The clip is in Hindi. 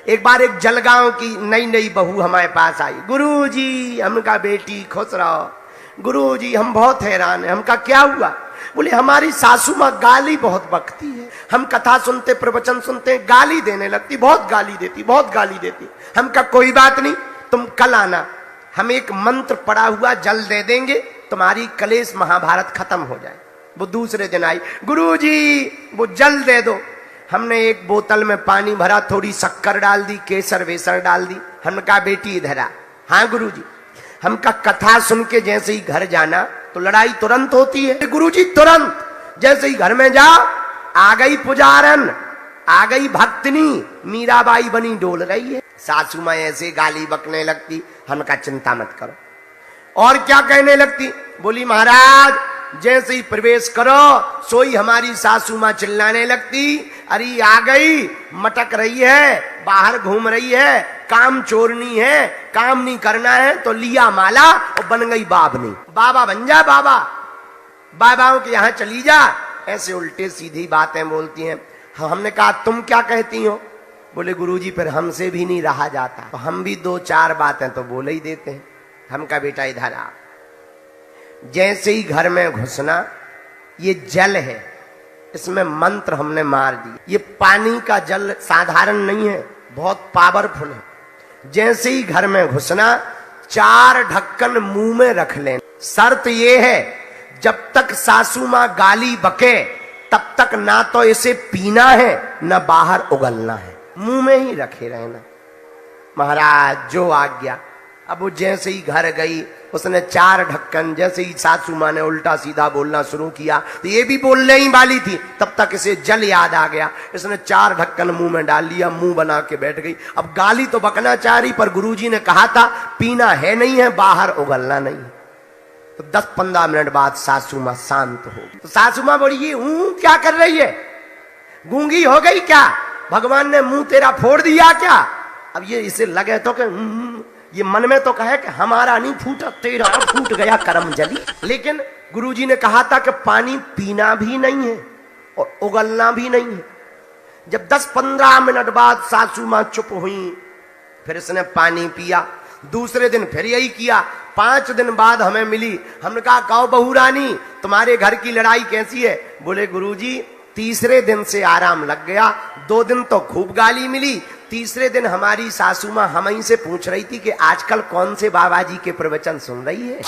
एक बार एक जलगांव की नई नई बहू हमारे पास आई। गुरुजी, हमका बेटी खुश रहो। गुरुजी, हम बहुत हैरान हैं। हमका क्या हुआ? बोले हमारी सासू माँ गाली बहुत बकती है। हम कथा सुनते, प्रवचन सुनते, गाली देने लगती, बहुत गाली देती, बहुत गाली देती। हमका कोई बात नहीं, तुम कल आना, हम एक मंत्र पड़ा हुआ जल दे देंगे, तुम्हारी कलेश महाभारत खत्म हो जाए। वो दूसरे दिन आई। गुरुजी, वो जल दे दो। हमने एक बोतल में पानी भरा, थोड़ी शक्कर डाल दी, केसर वेसर डाल दी। हमने कहा बेटी इधर आ। हाँ गुरुजी। हमका कथा सुन के जैसे ही घर जाना तो लड़ाई तुरंत होती है। गुरुजी तुरंत जैसे ही घर में जाओ, आ गई पुजारन, आ गई भक्तनी, मीराबाई बनी डोल रही है। सासू माँ ऐसे गाली बकने लगती। हमका चिंता मत करो। और क्या कहने लगती? बोली महाराज, जैसे ही प्रवेश करो सोई हमारी सासू माँ चिल्लाने लगती, अरे आ गई, मटक रही है, बाहर घूम रही है, काम चोरनी है, काम नहीं करना है तो लिया माला और बन गई बाबनी। बाबा बन जा, बाबा, बाबाओं के यहाँ चली जा। ऐसे उल्टे सीधी बातें बोलती हैं। हमने कहा तुम क्या कहती हो? बोले गुरुजी, फिर हमसे भी नहीं रहा जाता, तो हम भी दो चार बातें तो बोले ही देते हैं। हम का बेटा इधर आ। जैसे ही घर में घुसना, ये जल है, इसमें मंत्र हमने मार दिए। ये पानी का जल साधारण नहीं है, बहुत पावरफुल है। जैसे ही घर में घुसना, 4 ढक्कन मुंह में रख लें। शर्त ये है, जब तक सासू माँ गाली बके तब तक ना तो इसे पीना है न बाहर उगलना है, मुंह में ही रखे रहना। महाराज जो आज्ञा। अब वो जैसे ही घर गई, उसने 4 ढक्कन, जैसे ही सासू माँ ने उल्टा सीधा बोलना शुरू किया तो ये भी बोलने ही वाली थी, तब तक इसे जल याद आ गया। इसने 4 ढक्कन मुंह में डाल लिया, मुंह बना के बैठ गई। अब गाली तो बकना चाह रही, पर गुरुजी ने कहा था पीना है नहीं है, बाहर उगलना नहीं। तो 10-15 मिनट बाद सासू माँ शांत हो। तो सासू माँ बोली, ये क्या कर रही है? गूंगी हो गई क्या? भगवान ने मुंह तेरा फोड़ दिया क्या? अब ये इसे लगे तो कि ये मन में तो कहे कि हमारा नहीं फूटा, तेरा फूट गया करम जली। लेकिन गुरुजी ने कहा था कि पानी पीना भी नहीं है और उगलना भी नहीं है। जब 10-15 मिनट बाद सासू माँ चुप हुई, फिर इसने पानी पिया। दूसरे दिन फिर यही किया। 5 दिन बाद हमें मिली। हमने कहा कहो बहू रानी, तुम्हारे घर की लड़ाई कैसी है? बोले गुरुजी, तीसरे दिन से आराम लग गया। 2 दिन तो खूब गाली मिली। तीसरे दिन हमारी सासू माँ हम ही से पूछ रही थी कि आजकल कौन से बाबा जी के प्रवचन सुन रही है।